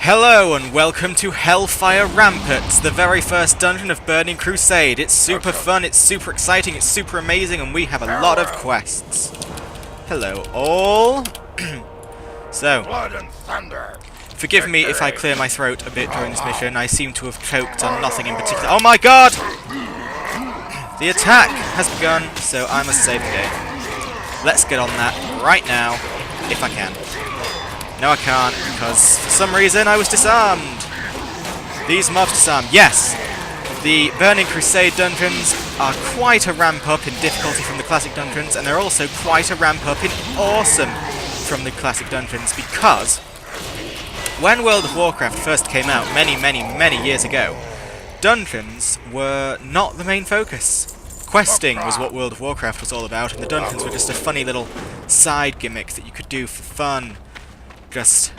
Hello and welcome to Hellfire Ramparts, the very first dungeon of Burning Crusade. It's super fun, it's super exciting, it's super amazing, and we have a lot of quests. Hello all. So, Blood and thunder. forgive me if I clear my throat a bit during this mission. I seem to have choked on nothing in particular. Oh my god! The attack has begun, so I must save the day. Let's get on that right now, if I can. No, I can't, because for some reason I was disarmed. These mobs disarmed. Yes! The Burning Crusade dungeons are quite a ramp up in difficulty from the classic dungeons, and they're also quite a ramp up in awesome from the classic dungeons, because when World of Warcraft first came out many years ago, dungeons were not the main focus. Questing was what World of Warcraft was all about, and the dungeons were just a funny little side gimmick that you could do for fun, just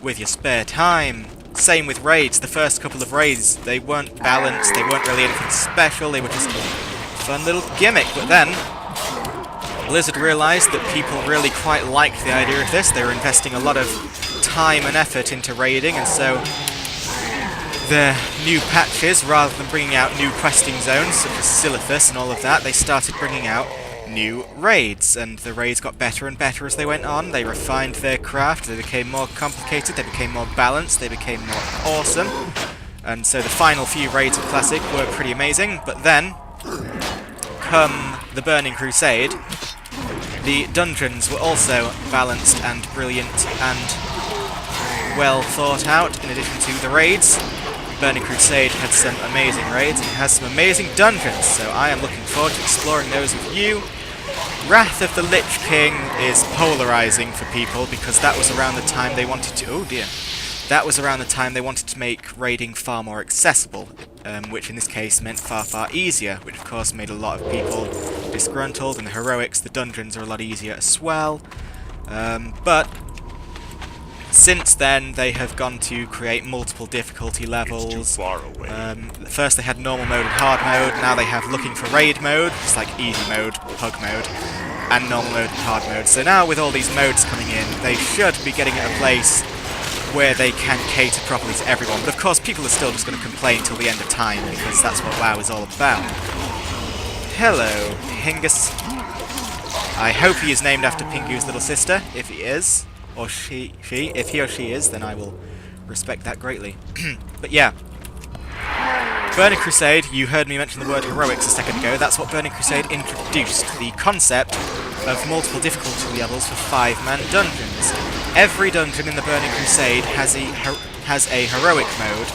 with your spare time. Same with raids. The first couple of raids, they weren't balanced, they weren't really anything special, they were just a fun little gimmick. But then, Blizzard realised that people really quite liked the idea of this. They were investing a lot of time and effort into raiding, and so their new patches, rather than bringing out new questing zones, such as Silithus and all of that, they started bringing out new raids, and the raids got better and better as they went on. They refined their craft, they became more complicated, they became more balanced, they became more awesome, and so the final few raids of Classic were pretty amazing. But then, come the Burning Crusade, the dungeons were also balanced and brilliant and well thought out. In addition to the raids, Burning Crusade had some amazing raids and it has some amazing dungeons, so I am looking forward to exploring those with you. Wrath of the Lich King is polarizing for people, because that was around the time they wanted to... oh dear. That was around the time they wanted to make raiding far more accessible, which in this case meant far easier, which of course made a lot of people disgruntled. And the heroics, the dungeons are a lot easier as well. But since then, they have gone to create multiple difficulty levels. First they had normal mode and hard mode, now they have looking for raid mode, it's like easy mode, pug mode, and normal mode and hard mode. So now with all these modes coming in, they should be getting at a place where they can cater properly to everyone. But of course people are still just going to complain till the end of time, because that's what WoW is all about. Hello, Hingus. I hope he is named after Pingu's little sister, if he is. Or she, if he or she is, then I will respect that greatly. But yeah, Burning Crusade, you heard me mention the word heroics a second ago. That's what Burning Crusade introduced, the concept of multiple difficulty levels for 5-man dungeons. Every dungeon in the Burning Crusade has a heroic mode,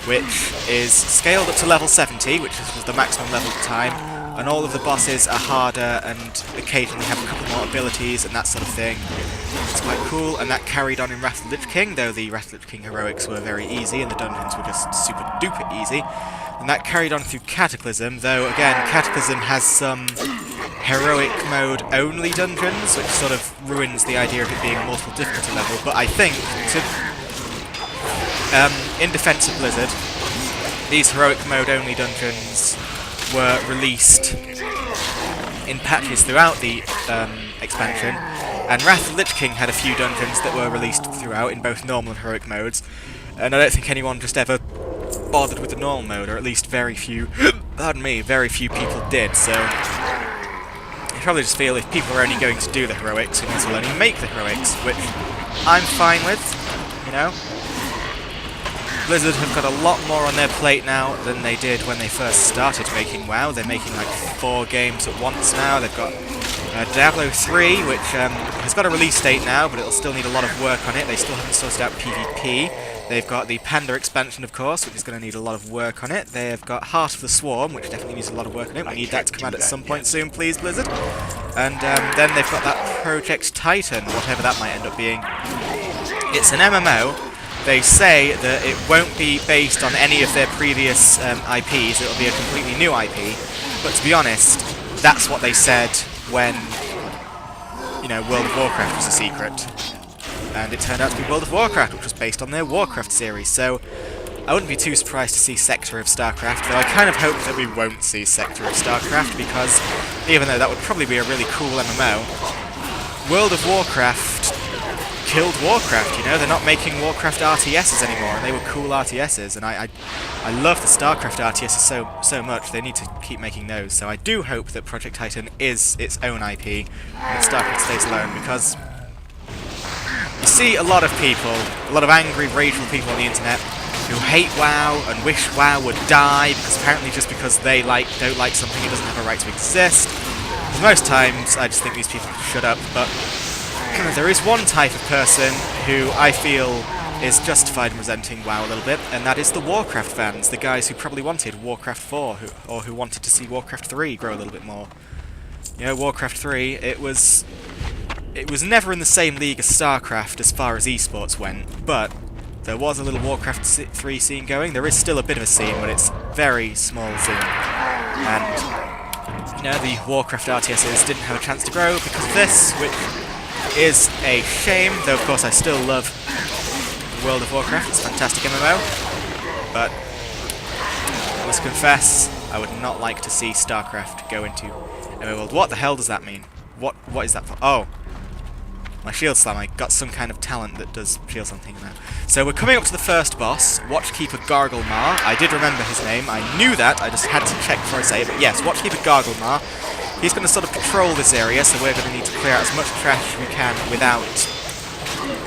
which is scaled up to level 70, which was the maximum level at the time, and all of the bosses are harder and occasionally have a couple more abilities and that sort of thing. It's quite cool, and that carried on in Wrath of the Lich King, though the Wrath of the Lich King heroics were very easy and the dungeons were just super duper easy. And that carried on through Cataclysm, though again, Cataclysm has some heroic mode only dungeons, which sort of ruins the idea of it being a multiple difficulty level. But I think, in defense of Blizzard, these heroic mode only dungeons were released in patches throughout the expansion, and Wrath of the Lich King had a few dungeons that were released throughout in both normal and heroic modes, and I don't think anyone just ever bothered with the normal mode, or at least very few, pardon me, very few people did. So I probably just feel if people are only going to do the heroics, we might as well only make the heroics, which I'm fine with, you know. Blizzard have got a lot more on their plate now than they did when they first started making WoW. They're making like 4 games at once now. They've got Diablo 3, which has got a release date now, but it'll still need a lot of work on it. They still haven't sorted out PvP. They've got the Panda expansion, of course, which is going to need a lot of work on it. They've got Heart of the Swarm, which definitely needs a lot of work on it. We need that to come out at some point soon, please, Blizzard. And then they've got that Project Titan, whatever that might end up being. It's an MMO. They say that it won't be based on any of their previous IPs, it'll be a completely new IP, but to be honest, that's what they said when, you know, World of Warcraft was a secret. And it turned out to be World of Warcraft, which was based on their Warcraft series, so I wouldn't be too surprised to see Sector of StarCraft, though I kind of hope that we won't see Sector of StarCraft, because even though that would probably be a really cool MMO, World of Warcraft killed Warcraft, you know? They're not making Warcraft RTSs anymore, and they were cool RTSs, and I love the StarCraft RTSs so much. They need to keep making those. So I do hope that Project Titan is its own IP, and that StarCraft stays alone, because you see a lot of people, a lot of angry, rageful people on the internet who hate WoW and wish WoW would die, because apparently just because they don't like something, it doesn't have a right to exist. Most times, I just think these people should shut up, but there is one type of person who I feel is justified in resenting WoW a little bit, and that is the Warcraft fans, the guys who probably wanted Warcraft 4, or who wanted to see Warcraft 3 grow a little bit more. You know, Warcraft 3, it was never in the same league as StarCraft as far as eSports went, but there was a little Warcraft 3 scene going. There is still a bit of a scene, but it's very small scene. And, you know, the Warcraft RTSs didn't have a chance to grow because of this, which is a shame, though of course I still love the World of Warcraft. It's a fantastic MMO, but I must confess, I would not like to see StarCraft go into MMO World. What the hell does that mean? What is that for? Oh, my shield slam. I got some kind of talent that does shield slam thing now. So we're coming up to the first boss, Watchkeeper Garglemar. I did remember his name. I knew that. I just had to check before I say it. But yes, Watchkeeper Garglemar. He's going to sort of patrol this area, so we're going to need to clear out as much trash as we can without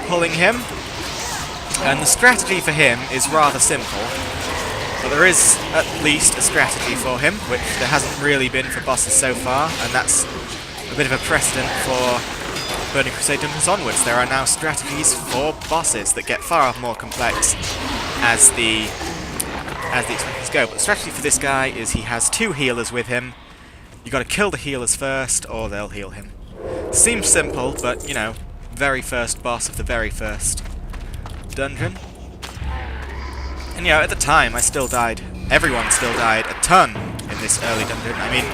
pulling him. And the strategy for him is rather simple, but there is at least a strategy for him, which there hasn't really been for bosses so far, and that's a bit of a precedent for Burning Crusade Dungeons onwards. There are now strategies for bosses that get far more complex as the expansions go. But the strategy for this guy is he has 2 healers with him. You got to kill the healers first, or they'll heal him. Seems simple, but you know, very first boss of the very first dungeon. And you know, at the time, I still died. Everyone still died a ton in this early dungeon. I mean,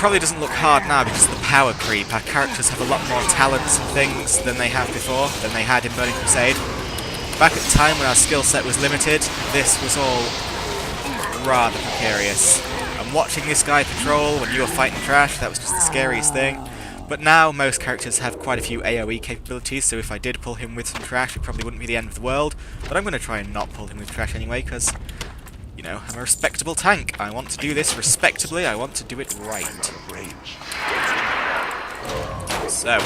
probably doesn't look hard now because of the power creep. Our characters have a lot more talents and things than they have before, than they had in Burning Crusade. Back at the time when our skill set was limited, this was all rather precarious. And watching this guy patrol when you were fighting trash, that was just the scariest thing. But now most characters have quite a few AoE capabilities, so if I did pull him with some trash, it probably wouldn't be the end of the world. But I'm going to try and not pull him with trash anyway, because, you know, I'm a respectable tank. I want to do this respectably, I want to do it right. So,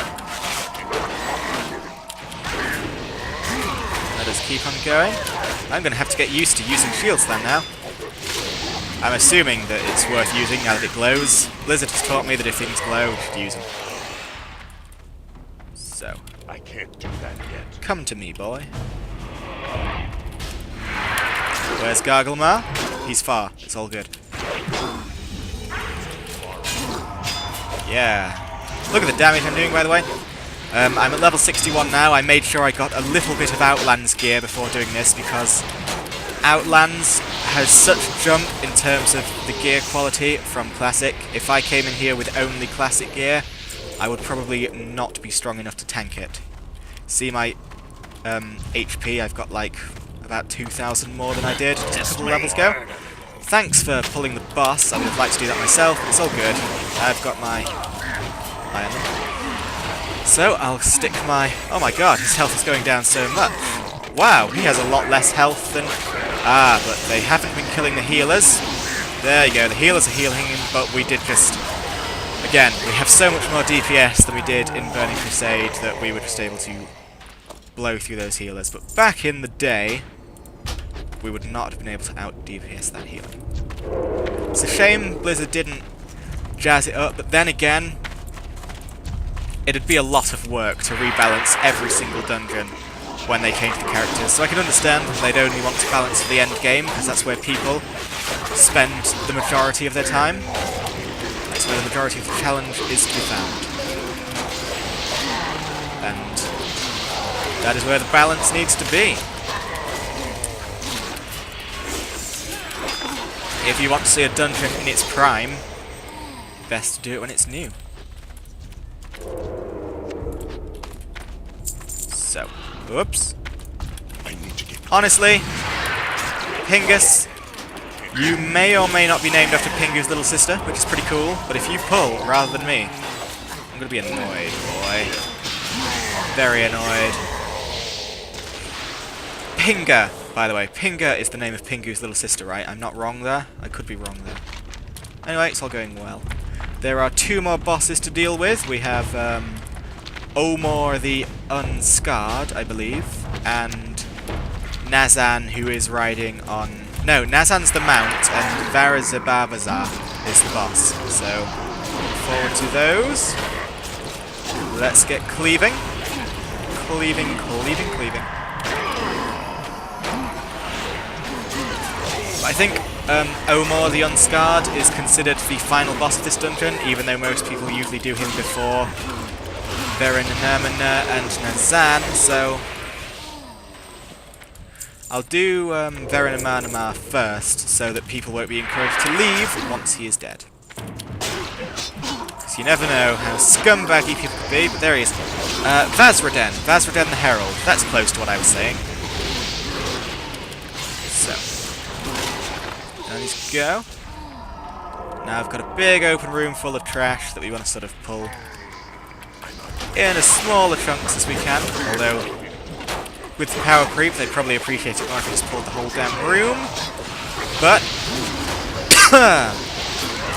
let us keep on going. I'm going to have to get used to using Shield Slam now. I'm assuming that it's worth using now that it glows. Blizzard has taught me that if things glow, you should use them. So, I can't do that yet. Come to me, boy. Where's Garglemar? He's far. It's all good. Yeah. Look at the damage I'm doing, by the way. I'm at level 61 now. I made sure I got a little bit of Outlands gear before doing this, because Outlands has such a jump in terms of the gear quality from Classic. If I came in here with only Classic gear, I would probably not be strong enough to tank it. See my HP, I've got like about 2,000 more than I did just a couple of levels ago. Thanks for pulling the boss. I would have liked to do that myself, but it's all good. I've got my iron. So I'll stick my... Oh my god, his health is going down so much. Wow, he has a lot less health than... Ah, but they haven't been killing the healers. There you go, the healers are healing him, but we did just... Again, we have so much more DPS than we did in Burning Crusade that we were just able to blow through those healers. But back in the day, we would not have been able to out-DPS that healing. It's a shame Blizzard didn't jazz it up, but then again, it'd be a lot of work to rebalance every single dungeon when they change the characters. So I can understand that they'd only want to balance for the end game, because that's where people spend the majority of their time. That's where the majority of the challenge is to be found. And that is where the balance needs to be. If you want to see a dungeon in its prime, best to do it when it's new. So, whoops. Honestly, Pingus, you may or may not be named after Pingu's little sister, which is pretty cool, but if you pull rather than me, I'm gonna be annoyed, boy. Very annoyed. Pinga, by the way. Pinga is the name of Pingu's little sister, right? I'm not wrong there. I could be wrong there. Anyway, it's all going well. There are 2 more bosses to deal with. We have Omor the Unscarred, I believe, and Nazan, who is riding on... No, Nazan's the mount, and Varazabavaza is the boss. So, look forward to those. Let's get cleaving. Cleaving, cleaving, cleaving. I think Omor the Unscarred is considered the final boss of this dungeon, even though most people usually do him before Verenamana and Nazan, so I'll do Verenamana first, so that people won't be encouraged to leave once he is dead. Because you never know how scumbaggy people could be, but there he is. Vazraden. Vazraden the Herald. That's close to what I was saying. So, down these go. Now I've got a big open room full of trash that we want to sort of pull in as smaller chunks as we can, although with the power creep they'd probably appreciate it more if we just pulled the whole damn room. But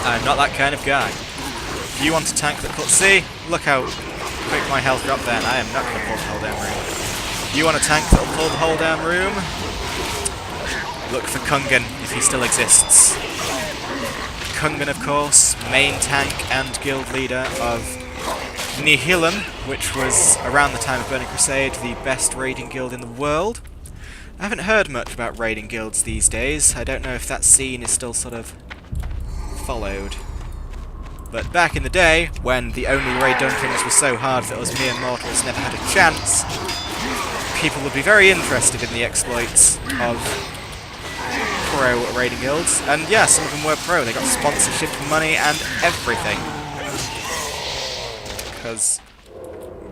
I'm not that kind of guy. If you want a tank that pulls... See? Look how quick my health dropped then. I am not going to pull the whole damn room. If you want a tank that will pull the whole damn room, look for Kungan, if he still exists. Kungan, of course, main tank and guild leader of Nihilum, which was, around the time of Burning Crusade, the best raiding guild in the world. I haven't heard much about raiding guilds these days. I don't know if that scene is still sort of followed. But back in the day, when the only raid dungeons were so hard that us mere mortals never had a chance, people would be very interested in the exploits of pro raiding guilds. And yeah, some of them were pro. They got sponsorship money and everything. Because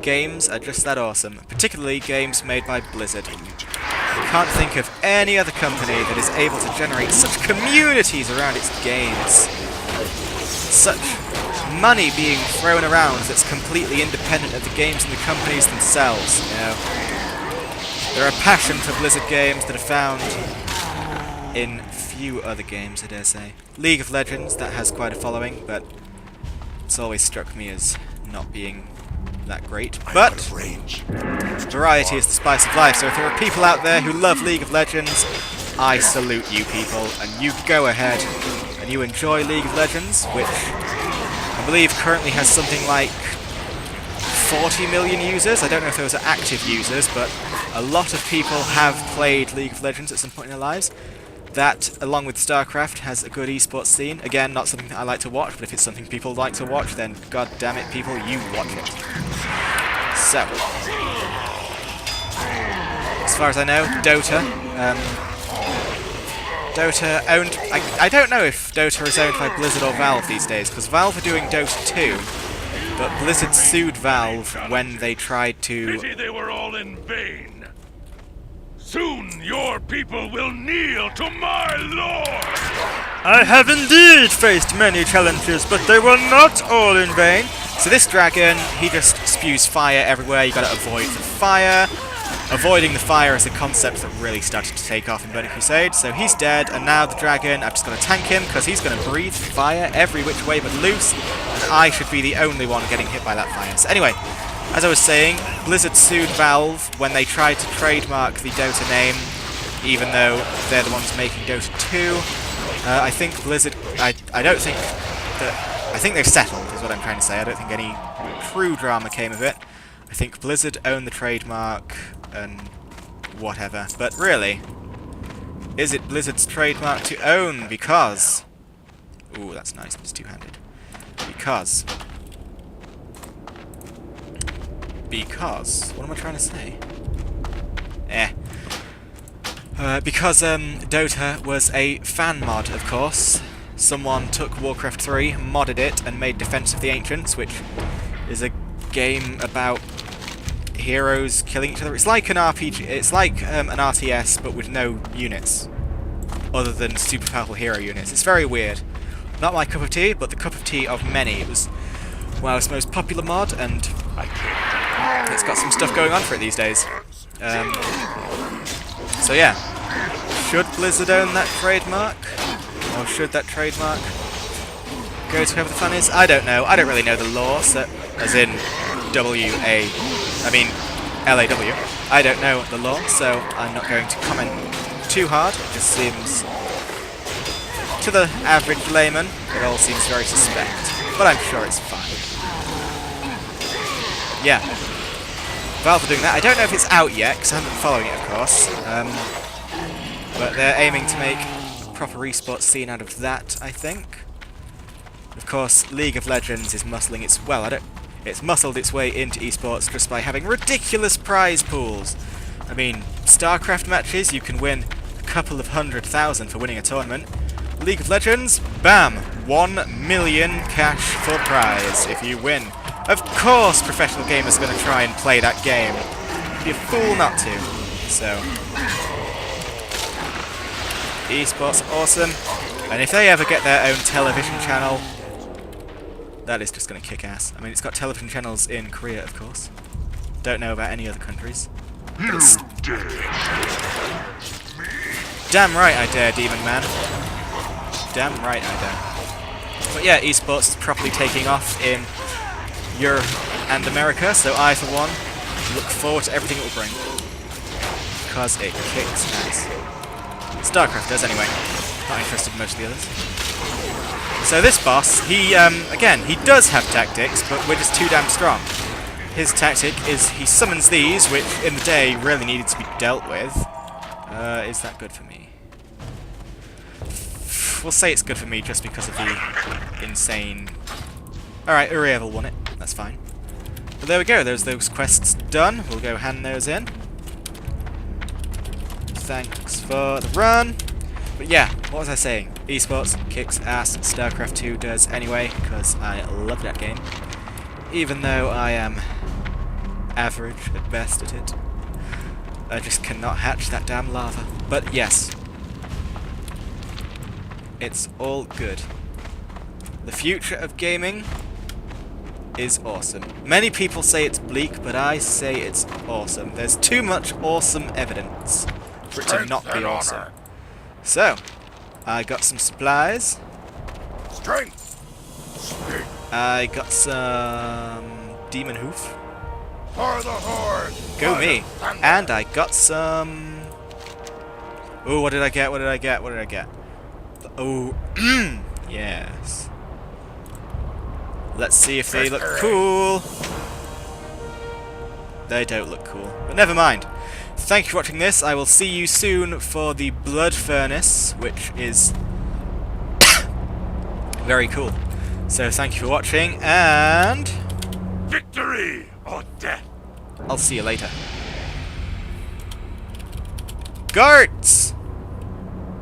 games are just that awesome, particularly games made by Blizzard. I can't think of any other company that is able to generate such communities around its games. Such money being thrown around that's completely independent of the games and the companies themselves, you know. There are passion for Blizzard games that are found in few other games, I dare say. League of Legends, that has quite a following, but it's always struck me as not being that great. But variety is the spice of life, so if there are people out there who love League of Legends, I salute you people, and you go ahead and you enjoy League of Legends, which I believe currently has something like 40 million users. I don't know if those are active users, but a lot of people have played League of Legends at some point in their lives. That, along with StarCraft, has a good eSports scene. Again, not something that I like to watch, but if it's something people like to watch, then god damn it, people, you watch it. So, as far as I know, Dota. Dota owned... I don't know if Dota is owned by Blizzard or Valve these days, because Valve are doing Dota 2, but Blizzard sued Valve when they tried to... Pity they were all in vain. Soon your people will kneel to my lord! I have indeed faced many challenges, but they were not all in vain. So this dragon, he just spews fire everywhere. You gotta avoid the fire. Avoiding the fire is a concept that really started to take off in Burning Crusade. So he's dead, and now the dragon, I've just got to tank him, because he's going to breathe fire every which way but loose, and I should be the only one getting hit by that fire. So anyway, as I was saying, Blizzard sued Valve when they tried to trademark the Dota name, even though they're the ones making Dota 2. I think Blizzard... I don't think that... I think they've settled, is what I'm trying to say. I don't think any true drama came of it. I think Blizzard owned the trademark and whatever. But really, is it Blizzard's trademark to own? Because... Ooh, that's nice. It's two-handed. Because... What am I trying to say? Because Dota was a fan mod, of course. Someone took Warcraft 3, modded it, and made Defense of the Ancients, which is a game about heroes killing each other. It's like an RPG. It's like an RTS, but with no units, other than super powerful hero units. It's very weird. Not my cup of tea, but the cup of tea of many. It was WoW's most popular mod, and It's got some stuff going on for it these days. So yeah. Should Blizzard own that trademark? Or should that trademark go to whoever the fun is? I don't know. I don't really know the law, so, as in W-A... I mean, L-A-W. I don't know the law, so I'm not going to comment too hard. It just seems... to the average layman, it all seems very suspect. But I'm sure it's fine. Yeah. Valve are doing that. I don't know if it's out yet, because I haven't been following it, of course. But they're aiming to make a proper esports scene out of that, I think. Of course, League of Legends is muscling its... well, it's muscled its way into esports just by having ridiculous prize pools. I mean, StarCraft matches, you can win a couple of 100,000 for winning a tournament. League of Legends, bam! 1 million cash for prize if you win. Of course professional gamers are going to try and play that game. Be a fool not to. So... esports are awesome. And if they ever get their own television channel, that is just going to kick ass. I mean, it's got television channels in Korea, of course. Don't know about any other countries. Damn right I dare, Demon Man. Damn right I dare. But yeah, esports is properly taking off in Europe and America, so I, for one, look forward to everything it will bring. Because it kicks ass. StarCraft does, anyway. Not interested in most of the others. So this boss, he, again, he does have tactics, but we're just too damn strong. His tactic is he summons these, which in the day really needed to be dealt with. Is that good for me? We'll say it's good for me just because of the insane... Alright, Uriel won it. That's fine. But there we go, there's those quests done. We'll go hand those in. Thanks for the run. But yeah, what was I saying? Esports kicks ass. StarCraft 2 does anyway, because I love that game. Even though I am average at best at it. I just cannot hatch that damn lava. But yes. It's all good. The future of gaming is awesome. Many people say it's bleak, but I say it's awesome. There's too much awesome evidence for it to not be awesome. So, I got some supplies. I got some demon hoof. Go me. And I got some... Ooh, what did I get? What did I get? What did I get? Oh, yes. Let's see if they look cool. They don't look cool. But never mind. Thank you for watching this. I will see you soon for the Blood Furnace, which is very cool. So thank you for watching, and... victory or death! I'll see you later. Garts!